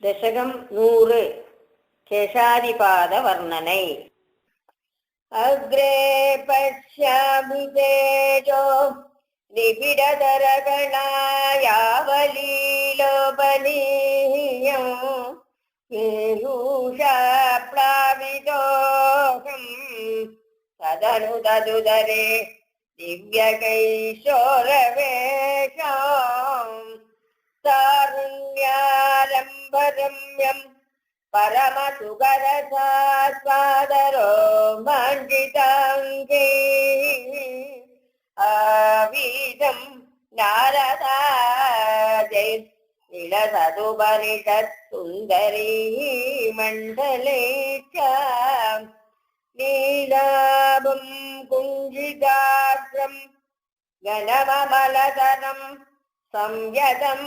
दशकं 100 केशादिपादवर्णनै। अग्रे पश्यामि तेजो निबिडधरगणायावलीलोपनीयं पीयूषप्लावितोऽहं तदनु तदुदरे दिव्यकैशोरवेषां तारुण्यालम्बरम्यं परमसुगरसास्वादरो मण्डिताङ्गी आवीदं नारदाजै विलसदुपनिषत्सुन्दरी मण्डले च नीलाभं कुञ्जिताग्रं गणममलधरं संयतं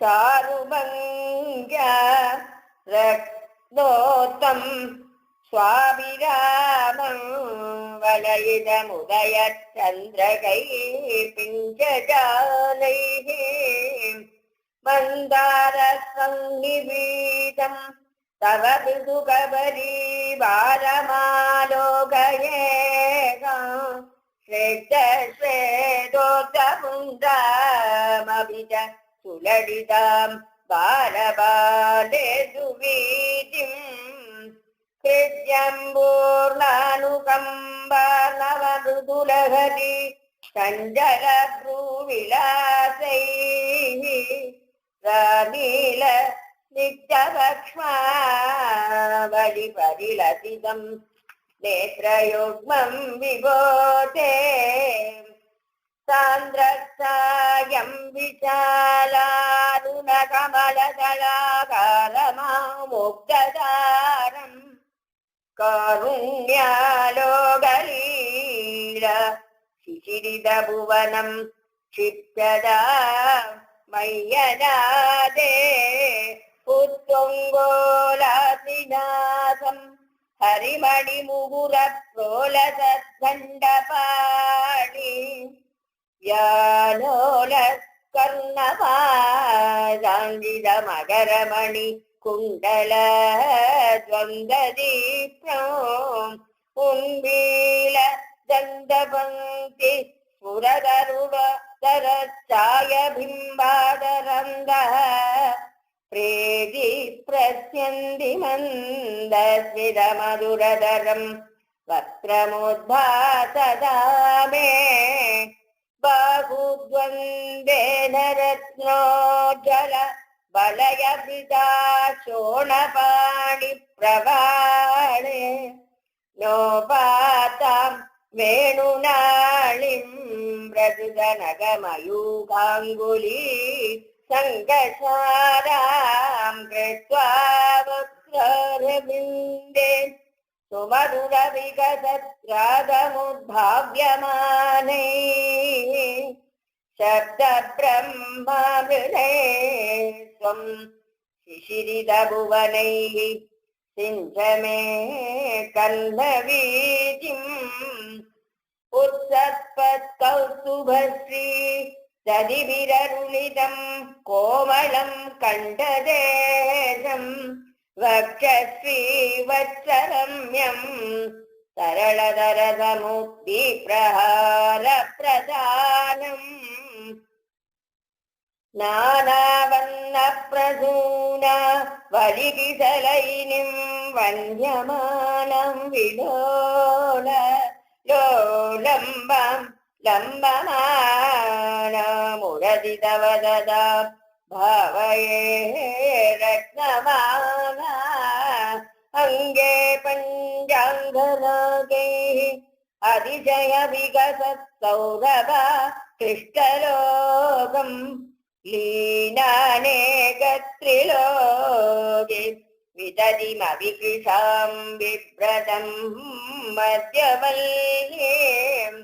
चारुभङ्ग्या रक्तोत्तं स्वाभिरामं वलयितमुदयच्चन्द्रकैः पिञ्जजालैः मन्दारसन्निभीतं तव मृदुकबरीवारमालोकयेगा श्वेतश्वेतोत्तपुण्डामपि च सुललितां बालबाले सुवीतिं कृत्यम्बूर्णानुकम्बार्णवमृदुलहरी चञ्चलभ्रूविलासैः रानील नित्यभक्ष्मावलिपरिलसितं नेत्रयुग्मं विभोते सान्द्रसायं विशालारुणकमलदलाकारमामुक्तदारं कारुण्यालोकलीला शिशिरितभुवनं क्षिप्यदा मय्यनादे उत्तुङ्गोलासिनाथं हरिमणिमुहुरप्रोलसद्खण्डपाणि व्यालोलकर्णपादाङ्गितमकरमणि कुण्डलद्वन्द्वदीप्नोम् उन्मील दन्तपङ्क्ति स्फुरदरुणतरच्छायबिम्बादरन्दः प्रेति प्रस्यन्ति मन्दस्मितमधुरधरं वक्त्रमुद्भासदा मे बाहुद्वन्द्वेन रत्नोज्ज्वल वलयवृता शोणपाणिप्रवाळे नोपातां वेणुनाळिं मृदुदनगमयूखाङ्गुली सङ्गसारां कृत्वा वक्त्ररविन्दे सुमधुरविकसत्रागमुद्भाव्यमाने शब्दब्रह्ममृणे स्वं शिशिरितभुवनैः सिञ्च मे कन्धवीचिम् उत्सत्पत्कौस्तुभश्री दधिभिररुणितं कोमलं कण्ठदेशं वक्षश्री वत्सरम्यं सरलधरसमुद्दीप्रहारप्रधानम् नानावर्णप्रसूना वलिकिसलैनिं वन्द्यमानं विलोल लोलम्बं लम्बमानमुरदितवददा भावये रत्नमाला अङ्गे पञ्चाङ्गरागैः अतिशयविकसत्सौरभा कृष्टलोकम् लीनानेकत्रिलोके विदधिमविकृशां बिभ्रतं मध्यवल्लीं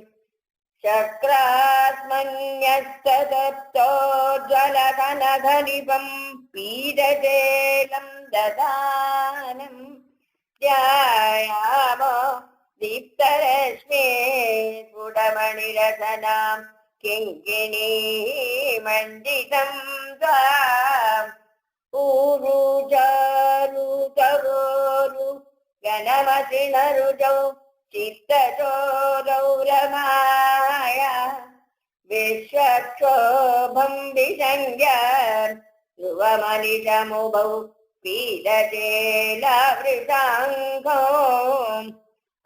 शक्रात्मन्यस्तदत्तोज्ज्वलकनघनिभं पीडशेलं ददानं ध्यायामो दीप्तरश्मे स्फुटमणिरसनां किङ्किणी मण्डितं त्वाम् ऊरुजा गणमसिणरुजौ चित्तचोरौ रमाया विश्वक्षोभं विसंज्ञ ध्रुवमनिशमुभौ पीडचेलावृताङ्गौ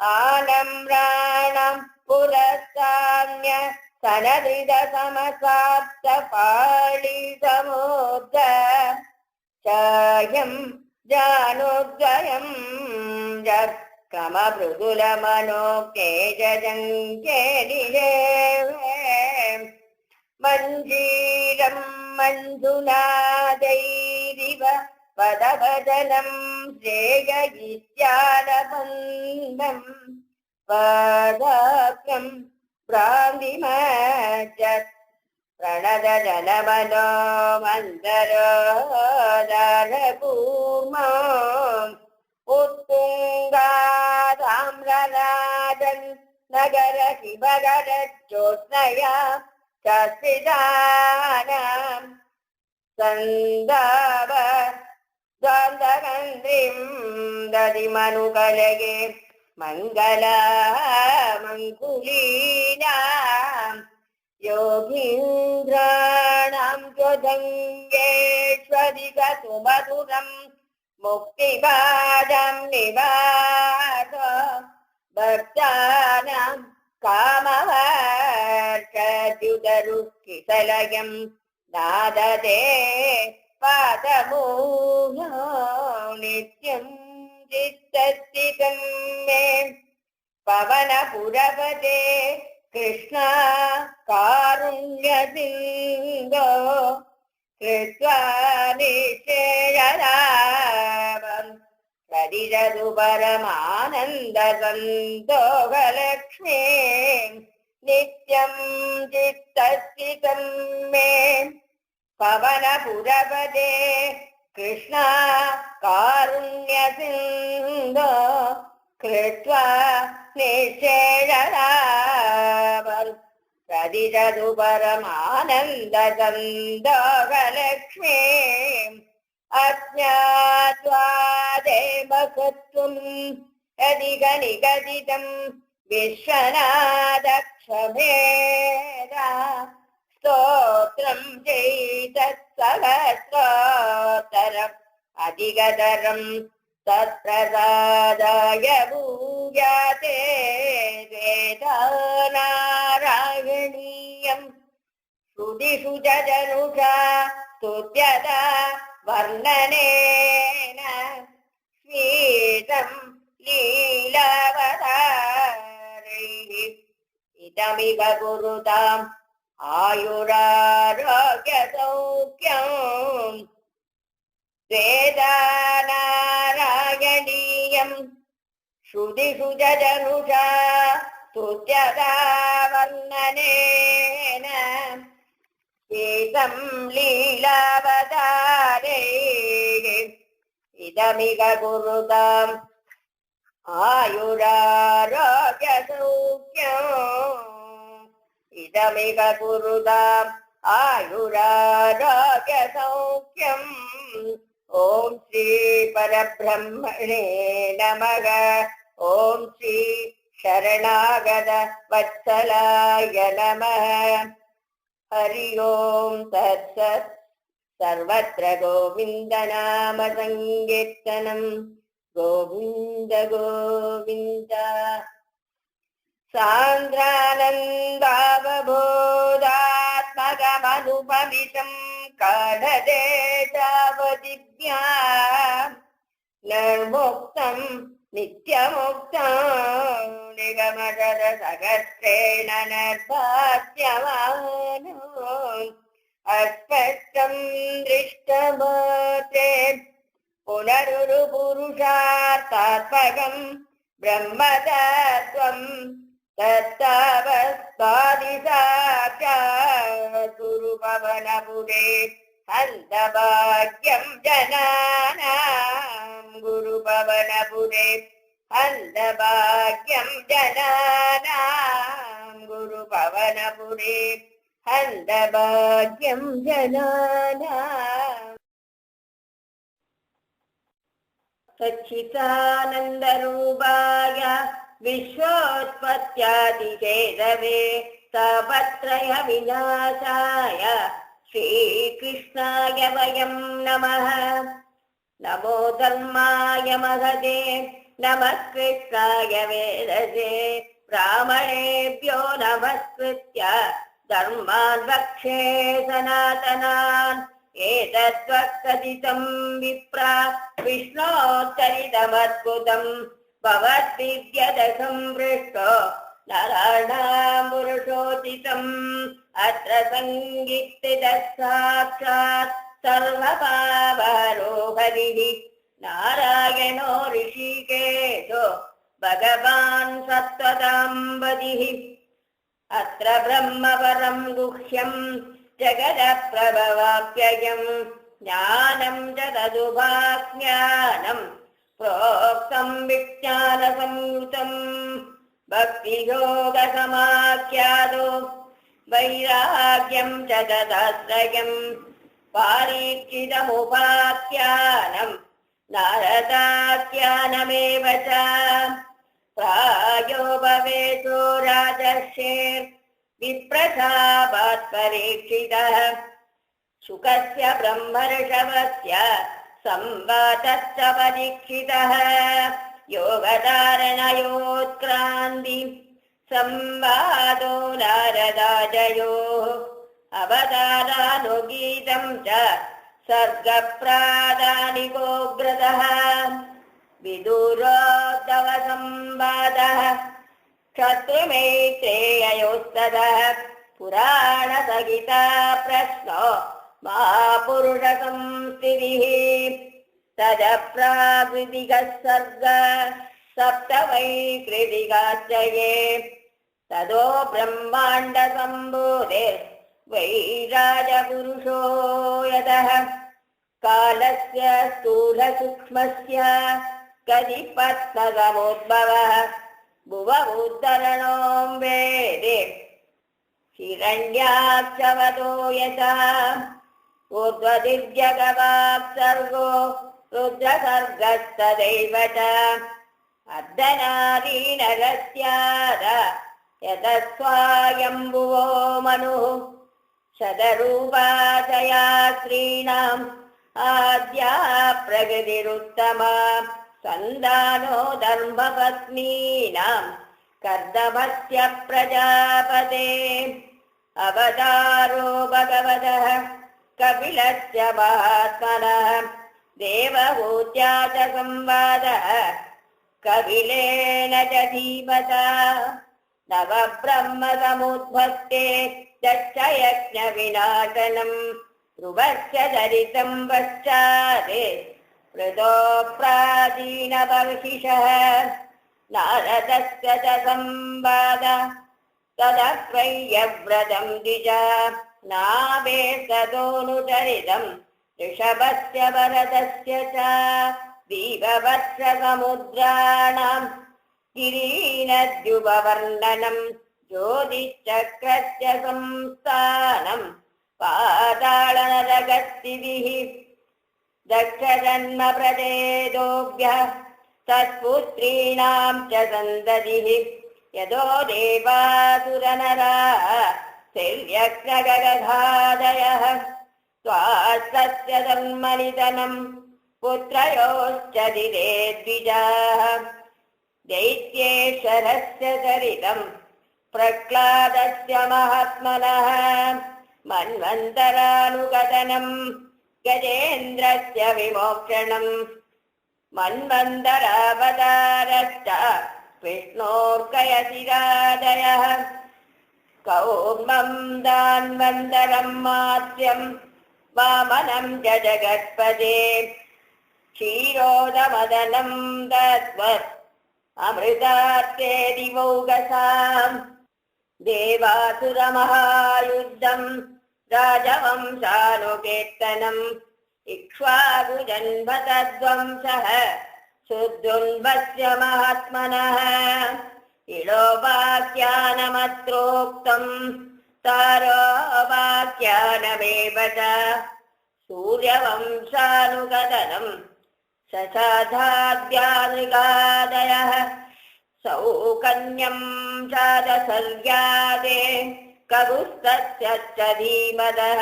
आनम्राणं पुरस्तान्य सनदिदसमसाप्तपाळिसमुद्र चायं जानोद्वयं जक्रममृदुलमनोकेजजङ्केलिरेवे मञ्जीरं मञ्जुनादैरिव पदभजनं श्रेयगित्यालबन्धं पादाभ्यं प्रान्तिमज्ज प्रणदजनमनो मन्दरोदरकूर्मो उत्तुङ्गाताम्रराजन् नगर शिवगरज्योत्स्नया चस्विदानां सन्दाव द्वान्दगन्धिं दधिमनुकलगे मङ्गलामङ्कुलीनां योगीन्द्राणां त्वदङ्गेष्वधिगतुमधुरं मुक्तिपादं निवास भक्तानां कामवर्षद्युतरुक्किसलयं नादते पादमूलो नित्यं चित्तस्थितं मे पवनपुरपते कृष्णा कारुण्यसिन्धो कृत्वा निश्चयरामं प्रदिशतु परमानन्दसन्तोषलक्ष्मी नित्यं चित्तस्थितं मे पवनपुरपते कृष्णा कारुण्यसिन्धो कृत्वा निश्चयरामं प्रदिशतु परमानन्दसन्तोषलक्ष्मी अज्ञात्वा देवसत्त्वं यदिगनिगदितं विश्वनाथक्षमेधा स्तोत्रं चैतत्सहस्रोत्तरम् अधिकतरं तत्प्रसादाय भूयाते वेदानारायणीयं श्रुतिषु च जनुषा स्तुत्यता वर्णनेन स्वीतं लीलावतारैः इदमिव कुरुताम् आयुरारोग्यसौख्यम् वेदानारायणीयं श्रुतिषु च जनुषा स्तुत्यता वर्णनेन स्वीतं लीलावतारैः इदमिव कुरुताम् आयुरारोग्यसौख्यम् इदमिव कुरुताम् आयुरारोग्यसौख्यम् ॐ श्री परब्रह्मणे नमः ॐ श्री शरणागत वत्सलाय नमः हरि ओं तत्सत् सर्वत्र गोविन्दनाम संकीर्तनं गोविन्द गोविन्द सान्द्रानन्दावबोधात्मकमनुपमितं कालदेशावधिज्ञा निर्मुक्तं नित्यमुक्तं निगमशतसहस्रेण निर्भास्यमानो अस्पष्टं दृष्टमते पुनरुरुपुरुषार्थात्मकं ब्रह्मतत्त्वं तत्तावत्पादिसाक्षात् गुरुपवनपुरे हन्तभाग्यं जनानां गुरुपवनपुरे हन्तभाग्यं जनानां गुरुपवनपुरे हन्तभाग्यं जनानां सच्चिदानन्दरूपाय विश्वोत्पत्त्यादिहेतवे तापत्रय विनाशाय श्रीकृष्णाय वयं नमः। नमो धर्माय महते नमः कृष्णाय वेदसे ब्राह्मणेभ्यो नमस्कृत्य धर्मान् वक्षे सनातनान् एतद्वक्कथितं विप्रा विष्णोत्तरितमद्भुतं भवद्दिव्यदशं पृष्टो नारायणाम्बुरुषोचितम् अत्र सङ्गीर्तितः साक्षात् सर्वपावहरो हरिः नारायणो ऋषिकेशो भगवान् सत्त्वताम्बदिः। अत्र ब्रह्मपरं गुह्यं जगदप्रभवाप्ययं ज्ञानं च तदुपाज्ञानं प्रोक्तं विज्ञानसंयुतं भक्तियोगसमाख्यातो वैराग्यं च तदाश्रयं पारीक्षितमुपाख्यानं नारदाख्यानमेव च प्रायो भवेतो राजर्षेर् विप्रशापात् परीक्षितः शुकस्य ब्रह्मर्षवस्य संवादश्च परीक्षितः योगधारणयोत्क्रान्ति संवादो नारदाजयोः अवतारानुगीतं च सर्गप्रादानिकोऽग्रतः विदुरोद्धवसंवादः शत्रुमैत्रेययोस्ततः पुराणसहिता प्रश्नो महापुरुषसंस्थितिः तदप्राकृतिकः सर्ग सप्त वै कृतिकाश्च ये ततो ब्रह्माण्डसम्भूतिर्वैराजपुरुषो यतः कालस्य स्थूलसूक्ष्मस्य गतिपत्नसमुद्भवः भुवमुद्धरणो वेदे हिरण्याक्षवतो यथा ऊर्ध्वदिव्यगवाक्सर्गो रुद्रसर्गस्तदैव च अर्धनादीनरस्याद यतस्वायम्भुवो मनुः शतरूपादया स्त्रीणाम् आद्या प्रगतिरुत्तमा सन्दानो धर्मपत्नीनां कर्दमस्य प्रजापते अवतारो भगवतः कपिलस्य महात्मनः देवहूत्या च संवादः कपिलेन च धीमता नवब्रह्मसमुद्भक्ते दक्षयज्ञविनाशनम् ध्रुवस्य चरितं पश्चात् मृतो प्राचीनबर्हिषः नारदस्य च संवाद तदप्यव्रतं द्विजा नावेस्ततोऽनुचरितं ऋषभस्य भरतस्य च दीपवत्ससमुद्राणां गिरीनद्युपवर्णनं ज्योतिश्चक्रस्य संस्थानं पातालनरगस्थितिः दक्षजन्मप्रदेदोभ्यः तत्पुत्रीणां च सन्ततिः यतो देवासुरनराः शैल्यग्नगगधादयः स्वास्तस्य धर्मनिधनं पुत्रयोश्च दिदे द्विजाः दैत्येश्वरस्य चरितं प्रह्लादस्य महात्मनः मन्वन्तरानुगतनं गजेन्द्रस्य विमोक्षणं मन्वन्तरावतारश्च विष्णोर्कयशिरादयः कौर्मं दान्वन्तरं मात्स्यं वामनं च जगत्पदे क्षीरोदमदनं दत्वत् अमृतार्थे दिवौगसाम् देवासुरमहायुद्धं राजवंशानुकीर्तनम् इक्ष्वाकुजन्मतद्वंशः शुद्धुन्वस्य महात्मनः इळोपाख्यानमत्रोक्तं तारोपाख्यानमेव च सूर्यवंशानुगतनं शशाधाद्यानृगादयः सौकन्यं चादसर्ग्यादे कगुस्तस्य च धीमदः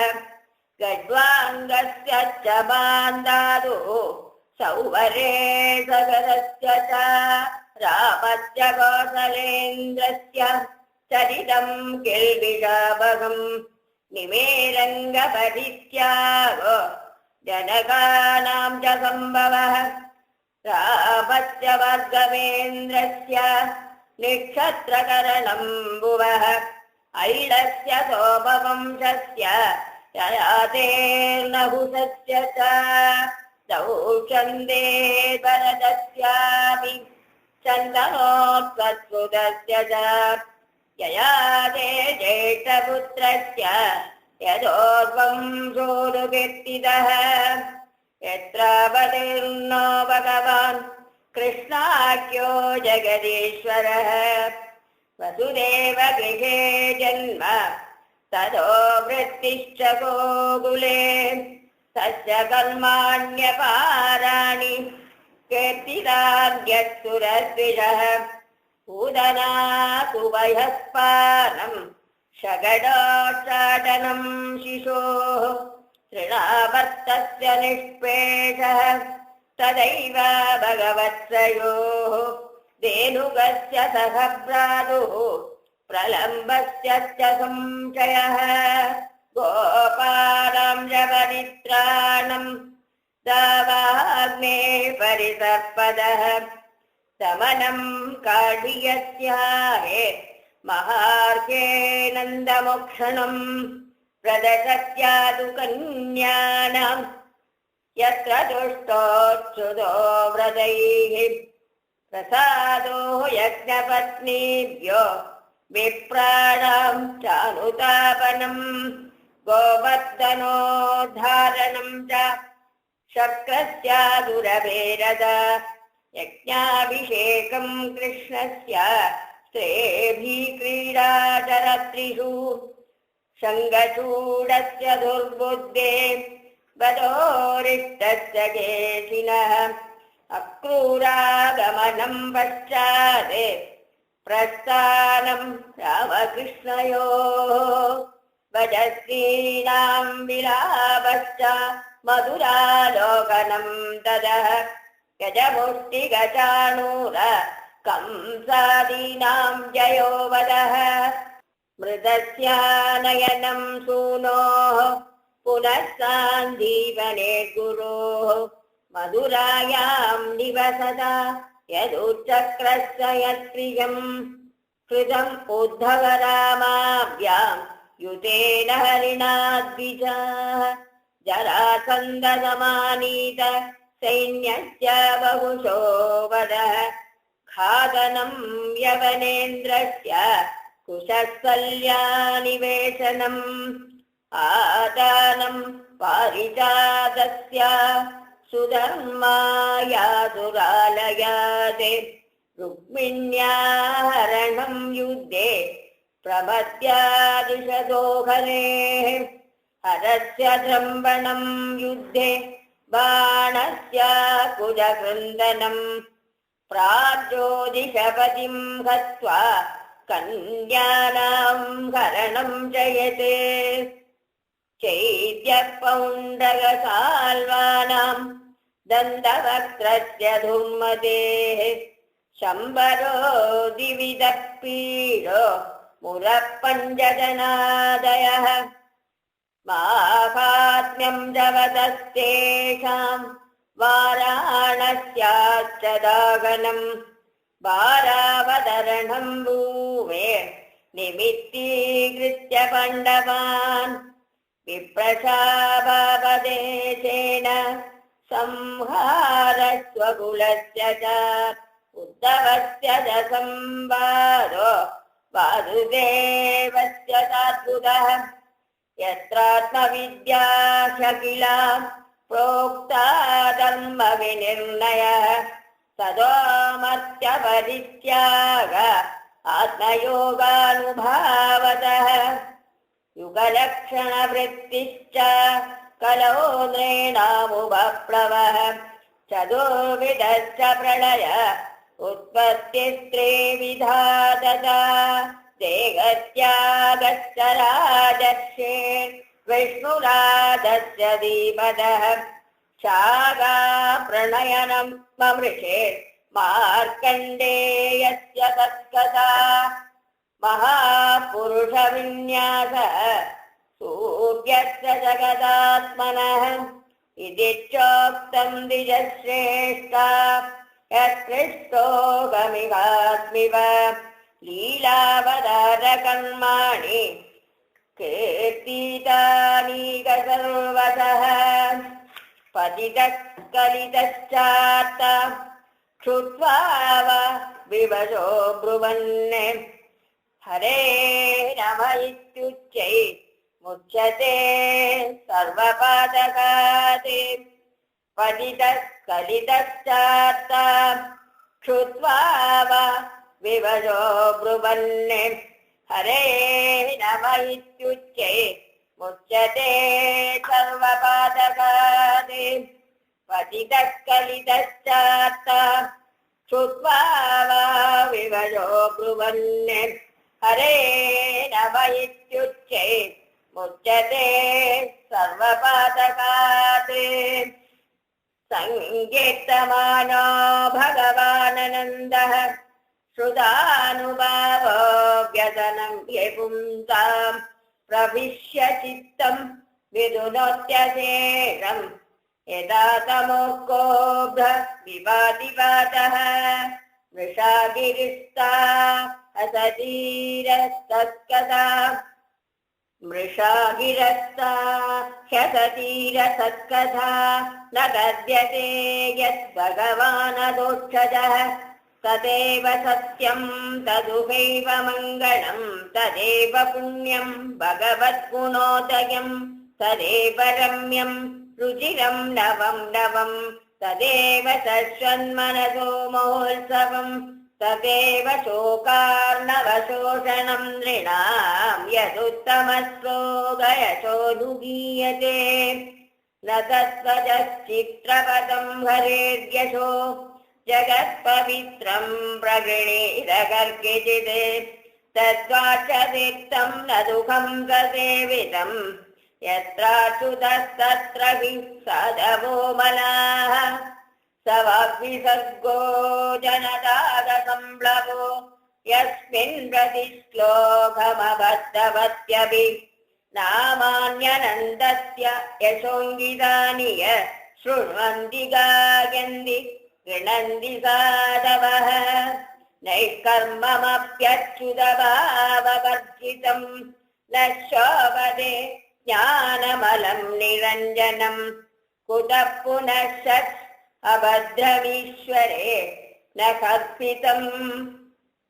गड्वाङ्गस्य च बान्धादो सौवरे सगरस्य च रामस्य कौसलेन्द्रस्य चरितं किल्बिषाभगम् निमेरङ्गपरित्यागो जनकानां च सम्भवः रामस्य वर्गवेन्द्रस्य निक्षत्रकरणं भुवः ऐलस्य सोमवंशस्य ययातेर्नहुषस्य च दौषन्दे भरतस्यापि चन्दनोत्सत्सुतस्य च ययाते ज्येष्ठपुत्रस्य यदोर्वं सोऽनुकीर्तितः यत्रावतीर्णो भगवान् कृष्णाख्यो जगदीश्वरः वसुदेवगृहे जन्म ततो वृत्तिश्च गोकुले तस्य कर्माण्यपाराणि कीर्तितान्यसुरद्विषः पूतना कुवयःपानं शगडोच्चाटनं शिशोः तृणावर्तस्य निष्पेषः तदैव भगवत्सयोः धेनुकस्य सह भ्रातुः प्रलम्बस्य च संशयः गोपालं च परित्राणं दावाग्ने परिसर्पदः समनं काढ्यस्याहे महार्घे नन्दमोक्षणं प्रदशत्यादु कन्यानां यत्र दुष्टोच्छुतो व्रतैः प्रसादो यज्ञपत्नीभ्यो विप्राणां चानुतापनं गोवर्धनोद्धारणं च शक्रस्यादुरभेरद यज्ञाभिषेकं कृष्णस्य स्त्रेभिः क्रीडाचरत्रिषु शङ्खचूडस्य दुर्बुद्धे वधोरिष्टस्य केशिनः अक्रूरागमनं पश्चात् प्रस्थानं रामकृष्णयोः वजस्वीनां विलापश्च मधुरालोकनं तदः गजमुष्टिगजानूर कंसादीनां जयो वदः मृतस्यानयनं सूनोः पुनः सान्दीवने गुरोः मधुरायां निवसदा यदुच्चक्रस्य यत्प्रियं कृतम् उद्धवरामाभ्यां युतेन हरिणा द्विजाः जरासन्धसमानीत सैन्यस्य बहुशो वदः खादनं यवनेन्द्रस्य कुशस्थल्यानिवेशनम् आदानं पारिजातस्य सुधर्मायासुरालयात् रुक्मिण्याः हरणं युद्धे प्रपद्यादिशदोहरेः हरस्य जृम्भणं युद्धे बाणस्य कुजकृन्दनं प्राग्ज्योतिषपतिं हत्वा कन्यानां हरणं जयते चैद्यपौण्डरसाल्वानां दन्तवक्त्रस्य धूर्मतेः शम्बरो दिविदपीडो मुरपञ्चजनादयः माहात्म्यं जवदस्तेषां वाराणस्याश्च दागनं वारावतरणं भूमे निमित्तीकृत्य पाण्डवान् विप्रशापदेशेन संहारस्वकुलस्य च उद्धवस्य च संवादो वासुदेवस्य चाद्भुतः यत्रात्मविद्या शकिला प्रोक्ता धर्मविनिर्णयः तदोमर्त्यपरित्याग आत्मयोगानुभावतः युगलक्षणवृत्तिश्च कलो नृणामुपप्लवः चतुर्विधश्च प्रलय उत्पत्तिस्त्रिविधा तथा देहत्यागश्च राजर्षे विष्णुराजस्य धीमतः शागा प्रणयनं ममृषे मार्कण्डेयस्य तत्कथा महापुरुषविन्यास सूर्यस्य जगदात्मनः इति चोक्तं द्विजश्रेष्ठा यत्कृष्टोऽगमिवास्मिव लीलावतारकर्माणि कीर्तितानीक सर्वतः पतितः कलितश्चार्थ श्रुत्वा विवशो ब्रुवन् हरे नमः इत्युच्चै मुच्यते सर्वपातकात् पतितः कलितश्चार्थ श्रुत्वा विवशो ब्रुवन् हरे नमः इत्युच्चै मुच्यते सर्वपातकात् पतितः कलितश्चार्थ श्रुत्वा विवशो ब्रुवन् हरे नमः इत्युच्चै मुच्यते सर्वपातकात् संकीर्तमानो भगवानन्दः श्रुतानुभावो व्यसनं व्यपुंसां प्रविश्य चित्तं विदुनोत्यशेषं यदा तमोकोभ्र विवादिवादः मृषागिरिस्ता असतीरसत्कथा मृषागिरस्ता ह्यसतीरसत्कथा न गद्यते यद्भगवानदोक्षजः तदेव सत्यं तदुहैव मङ्गलं तदेव पुण्यं भगवद्गुणोदयं तदेव रम्यं रुचिरं नवं नवं तदेव शश्वन्मनसो महोत्सवं तदेव शोकार्णवशोषणं नृणां यदुत्तमश्लोकयशोऽनुगीयते न तत्त्वजश्चित्रपदं हरेर्यशो जगत्पवित्रं प्रगृणीरकर्किचित् तद्वाचतीर्थं न दुःखं ससेवितं यत्राच्युतस्तत्र हि साधवो मलाः स वाग्विसर्गो जनतादसंप्लवो यस्मिन् प्रतिश्लोकमबद्धवत्यपि नामान्यनन्दस्य यशोङ्गितानि शृण्वन्ति गायन्ति गृह्णन्ति साधवः नैष्कर्ममप्यच्युतभाववर्जितं न शोभते ज्ञानमलं निरञ्जनं कुतः पुनः षट् अभद्रमीश्वरे न कल्पितं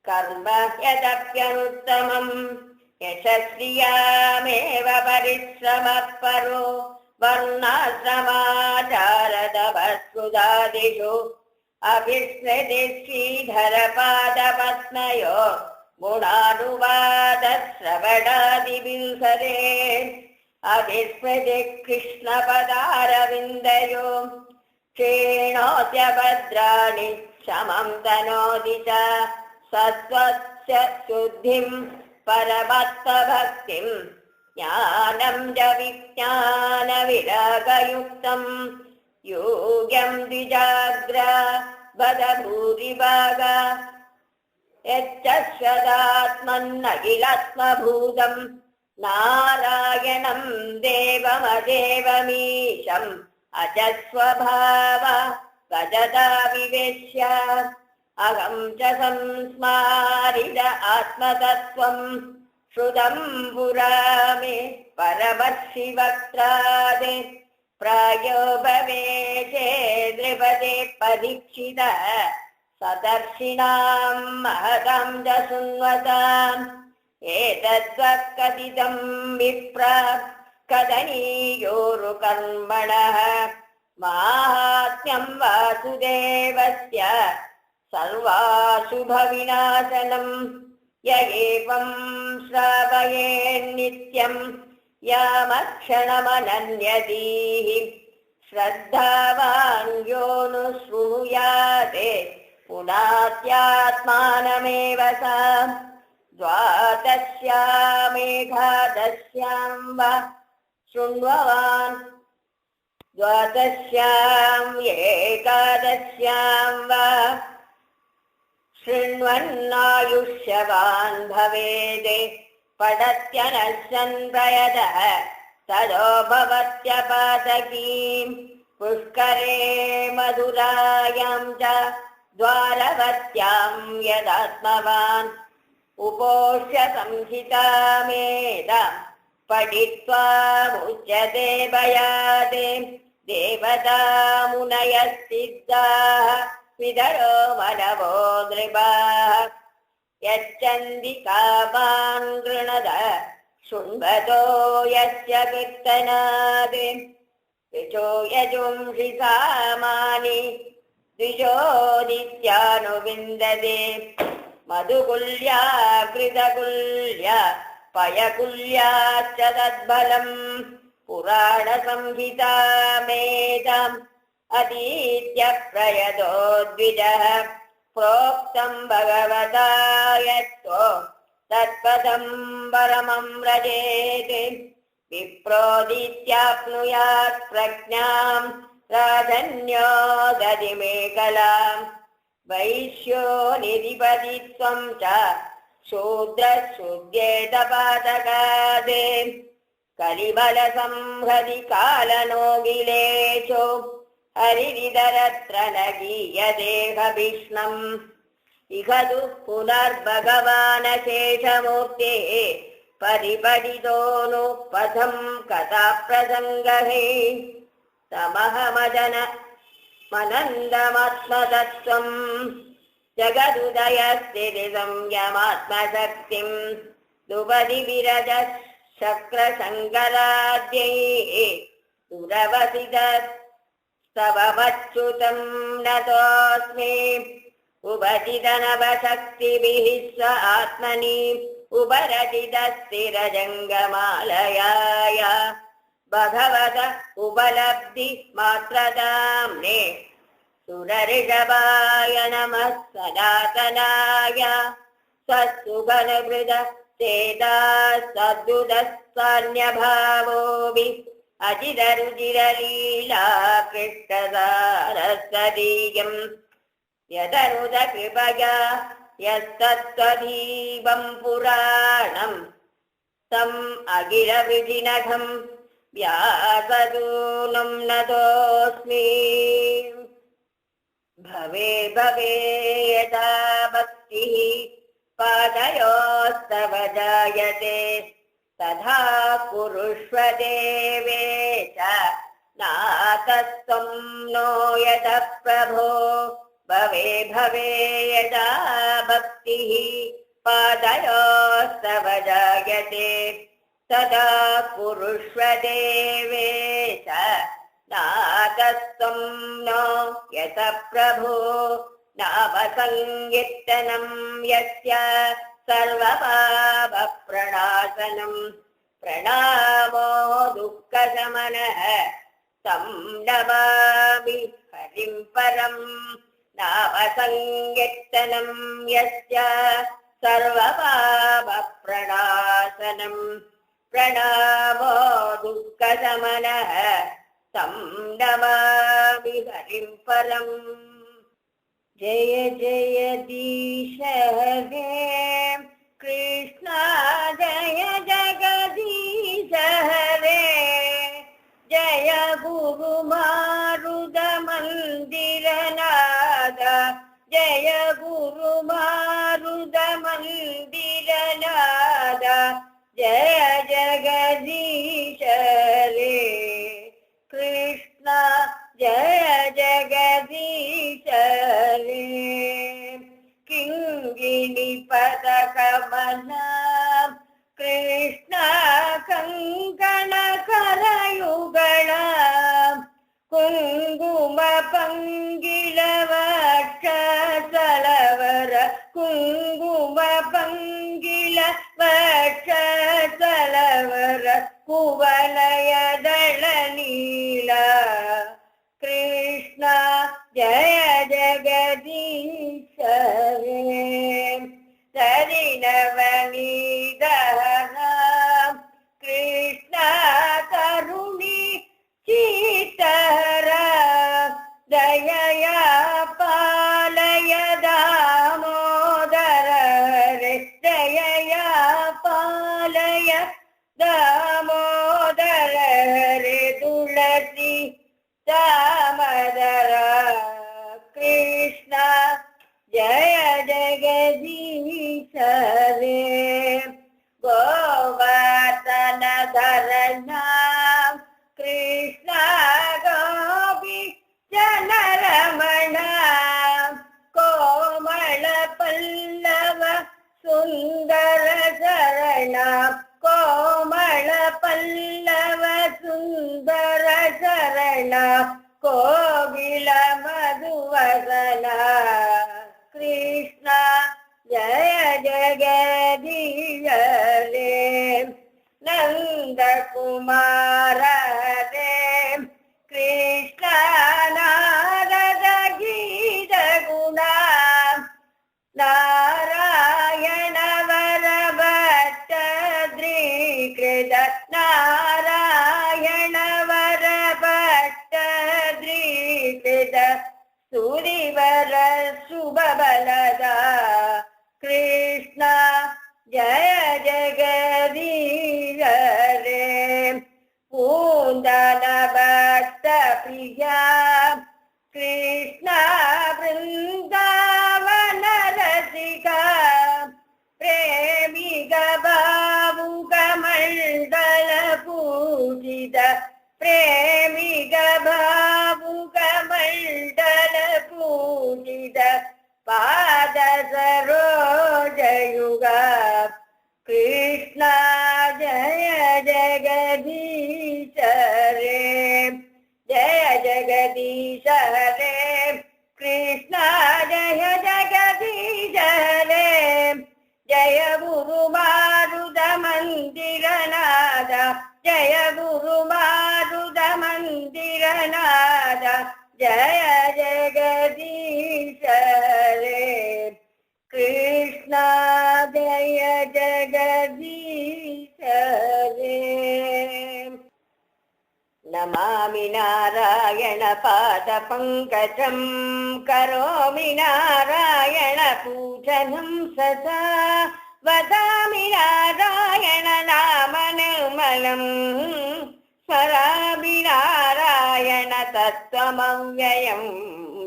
कर्म यदप्यनुत्तमं यशस्रियामेव परिश्रमः परो वर्णाश्रमाचारदभस्कृतादिषु अभिस्मृति श्रीधरपादपद्मयो गुणानुवादश्रवणादिविंशते अभिस्मृति कृष्णपदारविन्दयो क्षीणोत्यभद्राणि शमं तनोति च सत्त्वस्य शुद्धिं परमत्वभक्तिं ज्ञानं च विज्ञानविरागयुक्तं योग्यं द्विजाग्रा बदभूरिभागा यच्चश्वदात्मन्नखिलात्मभूतं नारायणं देवमदेवमीशम् अजस्वभाव गजदा विवेश्य अहं च संस्मारित आत्मतत्त्वं श्रुतं पुरा मे परमशिवक्त्राद् प्रायो भवेशे द्रिपदे परीक्षितः सदर्शिनां महतां च शृण्वताम् एतद्वक्कथितं विप्रा कदनीयोरुकर्मणः माहात्म्यं वासुदेवस्य सर्वाशुभविनाशनं य एवं श्रावयेन्नित्यं यामक्षणमनन्यदीः श्रद्धावान् योऽनुष्ठास्यति पुनात्यात्मानमेव सा द्वादश्यामेकादश्यां वा शृण्ववान् द्वादश्याम् एकादश्यां वा शृण्वन्नायुष्यवान् भवेत् पठत्यनश्यन् प्रयतः तदो भवत्यपातकीम् पुष्करे मधुरायां च द्वारवत्यां यदात्मवान् उपोष्य संहितामेतां पठित्वा मुच्यते भयात् देवता मुनयस्सिद्धाः विदरो मनवो नृपाः यच्छन्ति कामान् गृणद शृण्वतो यस्य कीर्तनात् ऋचो यजुंषि सामानि द्विजोदित्यानुविन्दते मधुकुल्या कृतकुल्या पयकुल्याश्च तद्बलम् पुराणसंहितामेताम् अतीत्य प्रयतो द्विजः प्रोक्तं भगवता यत्तो तत्पदं परमं व्रजेत् विप्रोदित्याप्नुयात् प्रज्ञां राजन्यो दधिमेकलाम् वैश्यो निधिपतित्वं च शूद्रशुद्ध्येतपातकात् कलिबलसंहति कालनोगिलेशो हरिरिदरत्र न गीयदेहभीष्णम् इह तु पुनर्भगवान् शेषमूर्तेः परिपठितो नु पथं कथाप्रसङ्गहे तमहमजन मनन्दमात्मतत्त्वं जगदुदयस्थितिसंयमात्मशक्तिं दुपदि विरज शक्रशङ्कराद्यैः सुरवसितस्तवमच्युतं नतोऽस्मि उपचितनवशक्तिभिः स्व आत्मनि उपरचितस्थिरजङ्गमालयाय भगवत उपलब्धि मात्रताम्ने सुरऋषभाय नमः सनातनाय स्वस्तुगणभृद चेता सद्दुदस्तान्यभावोऽपि अजितरुचिरलीला कृष्णसारस्वतीयम् यदनुद कृपया यस्तत्त्वदीपं पुराणं तम् अखिलविधिनघं व्यासदूनं नतोऽस्मि भवे भवे यथा भक्तिः पादयोस्तव जायते तथा कुरुष्व देवेश नातस्त्वं नो यतः प्रभो भवे भवे यदा भक्तिः पादयोस्तव जायते तदा कुरुष्व देवेश नातस्त्वं नो यतः प्रभो नाम संकीर्तनं यस्य सर्वपापप्रणाशनं प्रणामो दुःखशमनः तं नमामि हरिं परं नाम संकीर्तनं यस्य सर्वपापप्रणाशनं प्रणामो दुःखशमनः तं नमामि हरिं परम् जय जयदीश हरे कृष्ण जय जगदीश हरे जय गुरु मारुद मंदिरनाथ जय गुरु मारुद मंदिरनाथ जय जगदीश हरे कृष्ण जय जगदीश हरे किङ्गिणि पदकमला कृष्ण कंकण करयुगळ कुङ्कुम पंगिल वक्षसलवर कुङ्कुम पंगिल वक्षसलवर कुवलय दळ नीला कृष्ण जय जगदीश दयया पालय दामोदर हरे दयया पालय दामोदर हरे तुलसी दामोदर कृष्ण जय जगदीश हरे गोवर्धन धरणा कृष्ण गोपी जनरमण कोमल पल्लव सुंदर शरण कोमल पल्लव सुंदर शरण कोकिल मधुवदन कृष्ण जय जगदीश हरे नंद कुमार हरे कृष्ण नारद गीत गुण नारायण वर भट्टद्रीकृत नारायण वर भट्टद्रीकृत सूरिवर शुभ बलद कृष्ण जय जगदीश हरे पूंदन भक्त प्रिया कृष्ण वृंदावन रसिका प्रेमी भावुक मंडल पूजित प्रेमी भावुक मंडल पूजित पाद सरोज युग कृष्ण जय जगदीश हरे जय जगदीश हरे कृष्ण जय जगदीश हरे जय गुरु मारुद मंदिर नाद जय गुरु मारुद मंदिर नाद जय जगदीश हरे कृष्ण जय जगदीश हरे नमामि नारायण पाद पंकजं करोमि नारायण पूजनं सदा वदामि नारायण नाम निर्मलं स्मरामि नारायण तत्त्वमव्ययं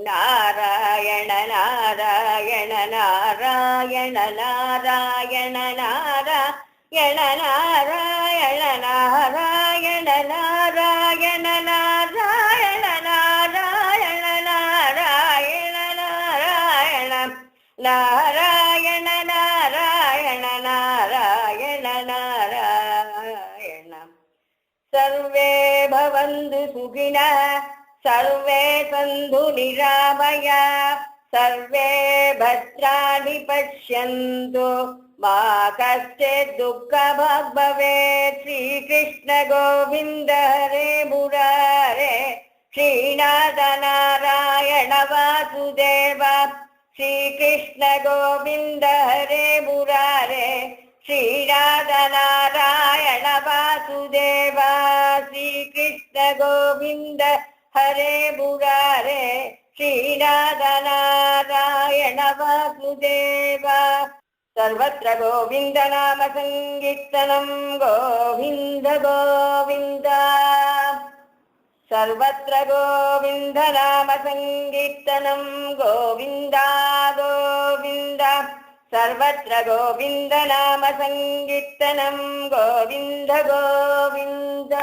नारायण नारायण नारायण नारायण नारायण नारायण नारायण नारायण नारायण नारायण नारायण नारायण नारायण नारायण नारायण नारायण सर्वे भवन्तु सुखिनः सर्वे सन्तु निरामयाः सर्वे भद्राणि पश्यन्तु मा कश्चित् दुःखभाग् भवेत् श्रीकृष्ण गोविन्द हरे मुरारे श्रीनाथ नारायण वासुदेव श्रीकृष्ण गोविन्द हरे मुरारे श्रीनाथ नारायण वासुदेव श्रीकृष्ण गोविन्द हरे मुरारे श्रीनाथ नारायण वासुदेव सर्वत्र गोविन्द नाम संकीर्तनं गोविन्द गोविन्द सर्वत्र गोविन्द नाम संकीर्तनं गोविन्द गोविन्द सर्वत्र गोविन्द नाम संकीर्तनं गोविन्द गोविन्द